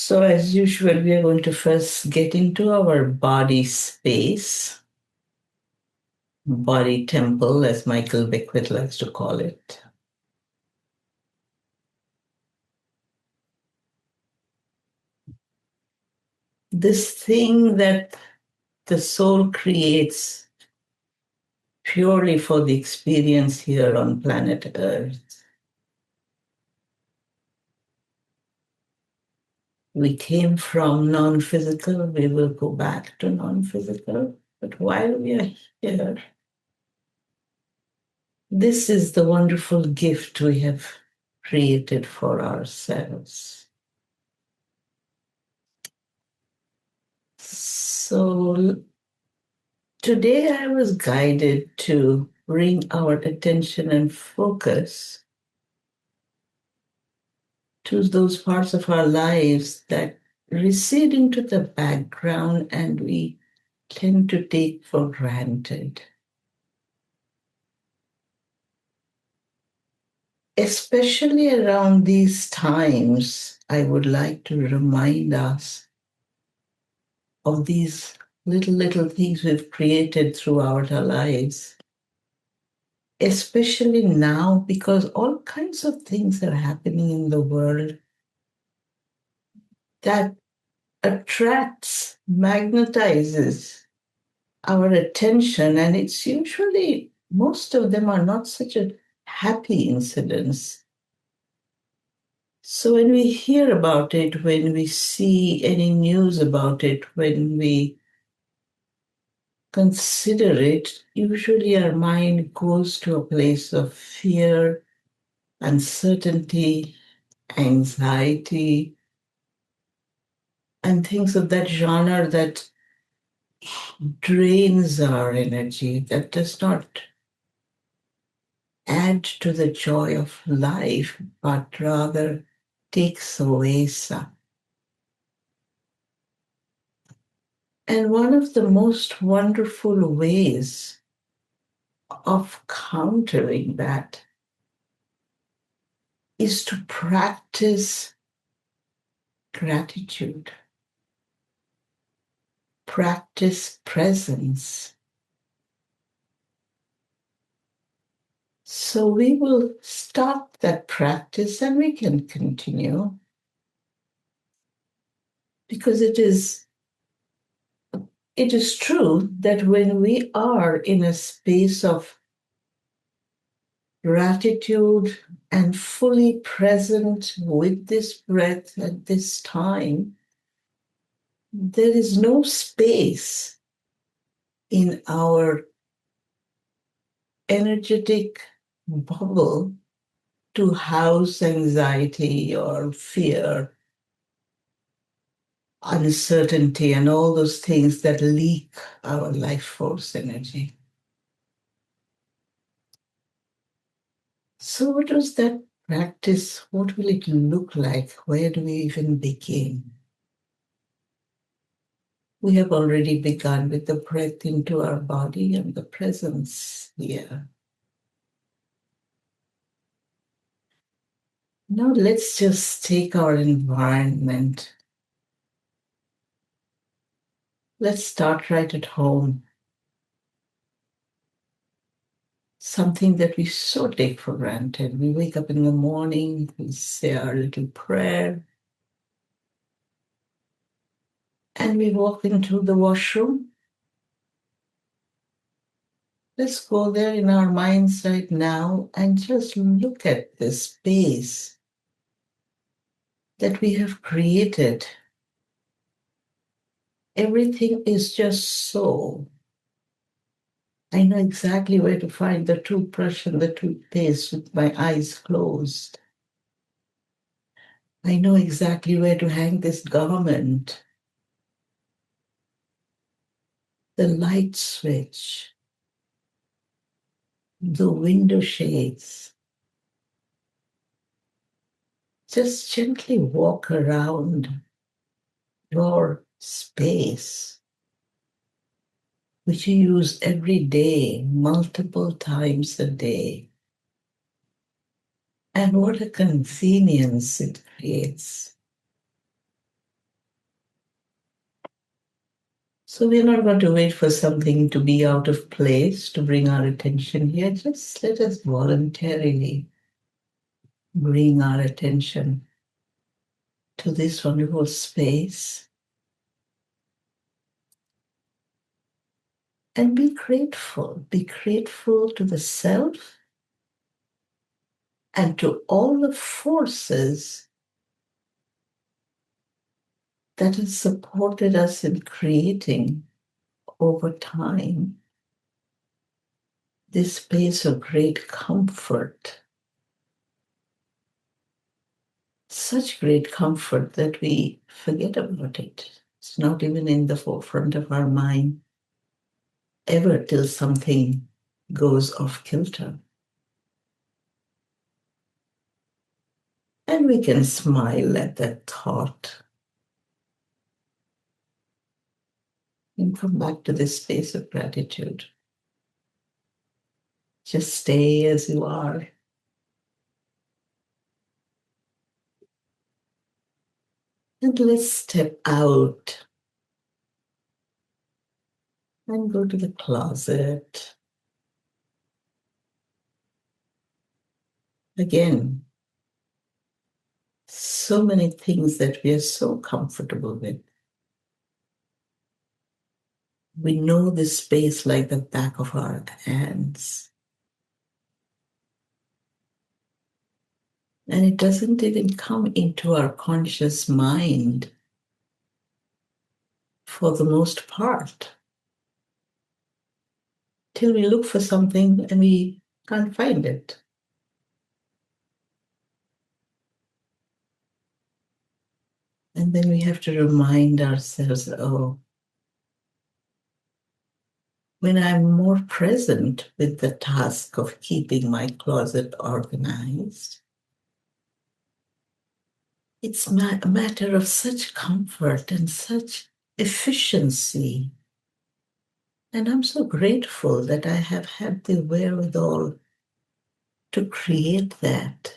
So, as usual, we are going to first get into our body space, body temple, as Michael Beckwith likes to call it. This thing that the soul creates purely for the experience here on planet Earth. We came from non physical, we will go back to non physical. But while we are here, this is the wonderful gift we have created for ourselves. So today I was guided to bring our attention and focus to those parts of our lives that recede into the background and we tend to take for granted. Especially around these times, I would like to remind us of these little things we've created throughout our lives. Especially now, because all kinds of things are happening in the world that attracts, magnetizes our attention, and it's usually, most of them are not such a happy incidents. So when we hear about it, when we see any news about it, when we consider it, usually our mind goes to a place of fear, uncertainty, anxiety, and things of that genre that drains our energy, that does not add to the joy of life, but rather takes away some. And one of the most wonderful ways of countering that is to practice gratitude, practice presence. So we will start that practice and we can continue because it is true that when we are in a space of gratitude and fully present with this breath at this time, there is no space in our energetic bubble to house anxiety or fear, uncertainty, and all those things that leak our life force energy. So, what was that practice? What will it look like? Where do we even begin? We have already begun with the breath into our body and the presence here. Now let's just take our environment. Let's start right at home. Something that we so take for granted. We wake up in the morning, we say our little prayer, and we walk into the washroom. Let's go there in our minds right now and just look at the space that we have created. Everything is just so. I know exactly where to find the toothbrush and the toothpaste with my eyes closed. I know exactly where to hang this garment, the light switch, the window shades. Just gently walk around your space, which you use every day, multiple times a day. And what a convenience it creates. So we're not going to wait for something to be out of place to bring our attention here. Just let us voluntarily bring our attention to this wonderful space and be grateful. Be grateful to the self and to all the forces that have supported us in creating over time this space of great comfort. Such great comfort that we forget about it. It's not even in the forefront of our mind ever till something goes off kilter. And we can smile at that thought and come back to this space of gratitude. Just stay as you are. And let's step out and go to the closet. Again, so many things that we are so comfortable with. We know this space like the back of our hands. And it doesn't even come into our conscious mind for the most part till we look for something and we can't find it. And then we have to remind ourselves, oh, when I'm more present with the task of keeping my closet organized, it's a matter of such comfort and such efficiency. And I'm so grateful that I have had the wherewithal to create that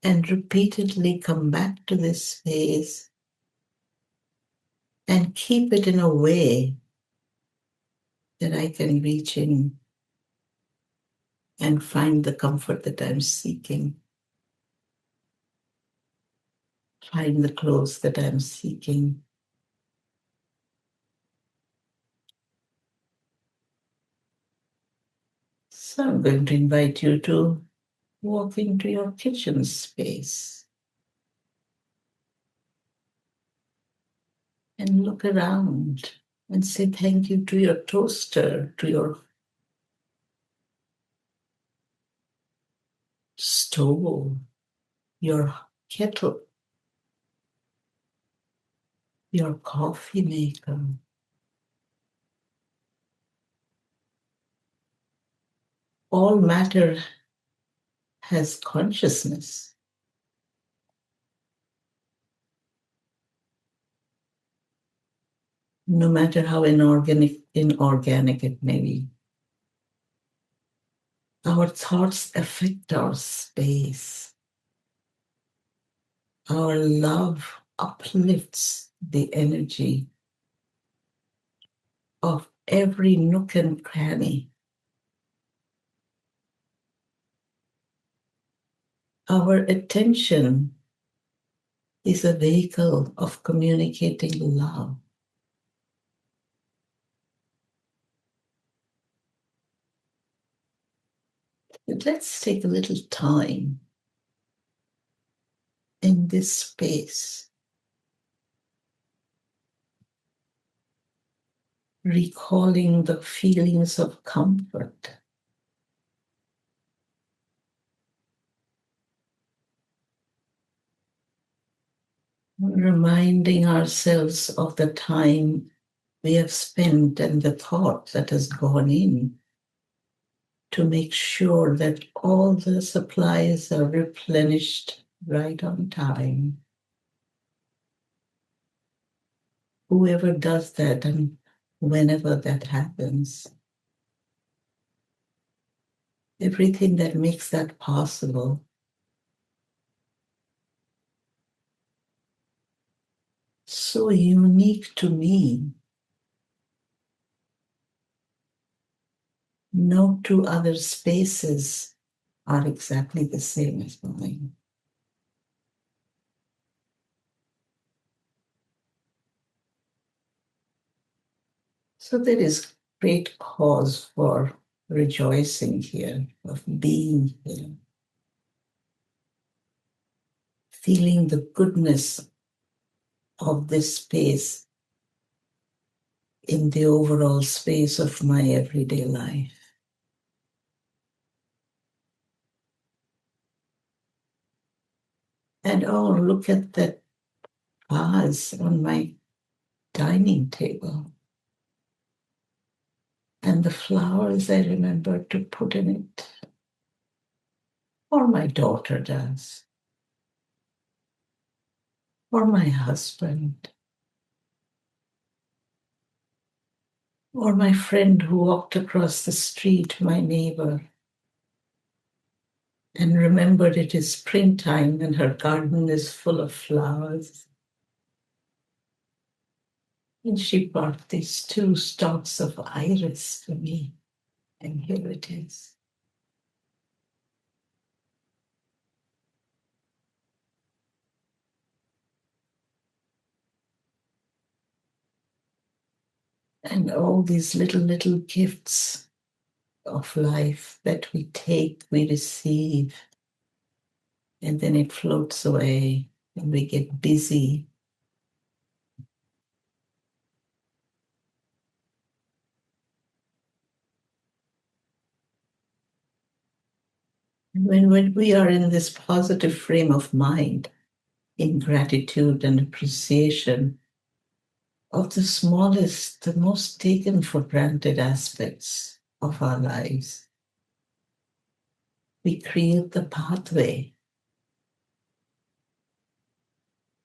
and repeatedly come back to this space and keep it in a way that I can reach in and find the comfort that I'm seeking, find the clothes that I'm seeking. So I'm going to invite you to walk into your kitchen space and look around and say thank you to your toaster, to your stove, your kettle, your coffee maker. All matter has consciousness. No matter how inorganic it may be. Our thoughts affect our space. Our love uplifts the energy of every nook and cranny. Our attention is a vehicle of communicating love. But let's take a little time in this space, recalling the feelings of comfort, reminding ourselves of the time we have spent and the thought that has gone in to make sure that all the supplies are replenished right on time. Whoever does that and whenever that happens, everything that makes that possible so unique to me No two other spaces are exactly the same as mine. So there is great cause for rejoicing here, of being here, feeling the goodness of this space in the overall space of my everyday life. And oh, look at that vase on my dining table and the flowers I remember to put in it, or my daughter does, or my husband, or my friend who walked across the street, my neighbor, and remembered it is springtime and her garden is full of flowers. And she brought these 2 stalks of iris for me, and here it is. And all these little gifts of life that we take, we receive, and then it floats away and we get busy. And when we are in this positive frame of mind, in gratitude and appreciation of the smallest, the most taken for granted aspects of our lives, we create the pathway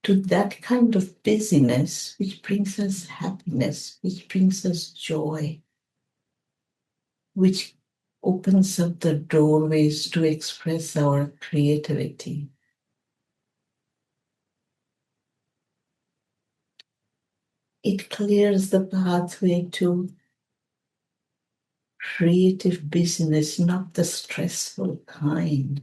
to that kind of busyness which brings us happiness, which brings us joy, which opens up the doorways to express our creativity. It clears the pathway to creative business, not the stressful kind,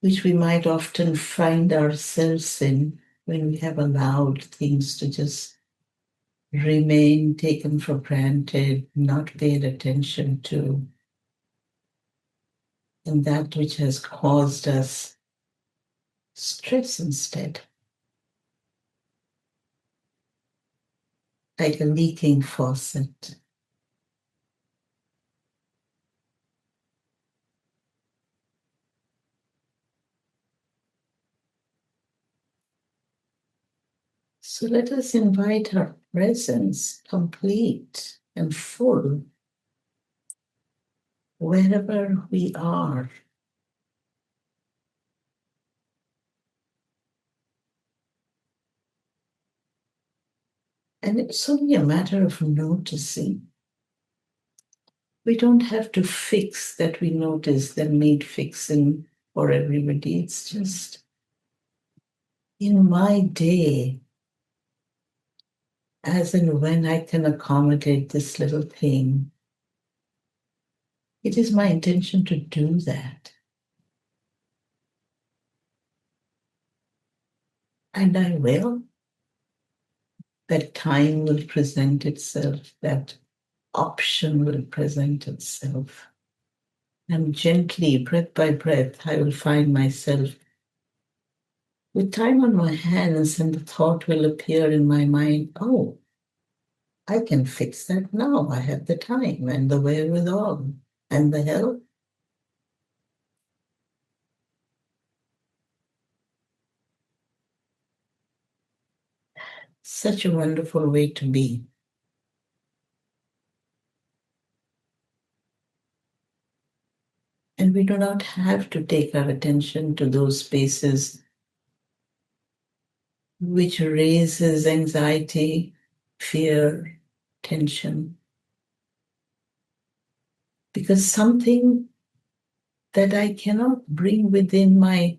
which we might often find ourselves in when we have allowed things to just remain taken for granted, not paid attention to, and that which has caused us stress instead, like a leaking faucet. So let us invite our presence complete and full wherever we are. And it's only a matter of noticing. We don't have to fix that we notice that need fixing for everybody. It's just in my day, as and when I can accommodate this little thing, it is my intention to do that. And I will. That time will present itself, that option will present itself. And gently, breath by breath, I will find myself with time on my hands, and the thought will appear in my mind, oh, I can fix that now. I have the time and the wherewithal and the help. Such a wonderful way to be. And we do not have to take our attention to those spaces which raises anxiety, fear, tension. Because something that I cannot bring within my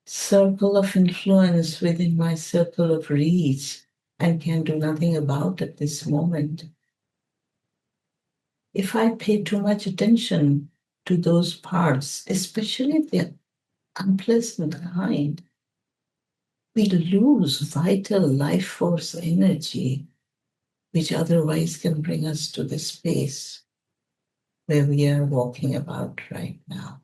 circle of influence, within my circle of reach, and can do nothing about at this moment, if I pay too much attention to those parts, especially the unpleasant kind, we lose vital life force energy, which otherwise can bring us to the space where we are walking about right now.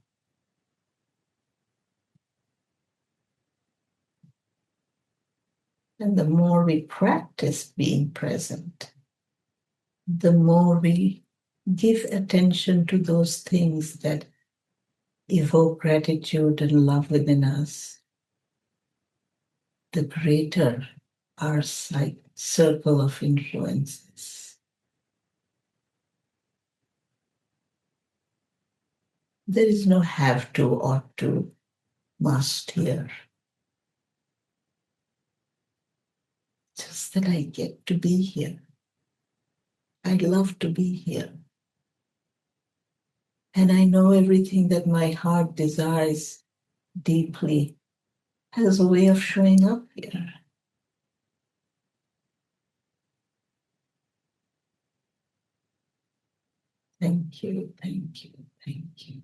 And the more we practice being present, the more we give attention to those things that evoke gratitude and love within us, the greater our circle of influences. There is no have to, ought to, must here. Just that I get to be here. I love to be here. And I know everything that my heart desires deeply has a way of showing up here. Thank you, thank you, thank you.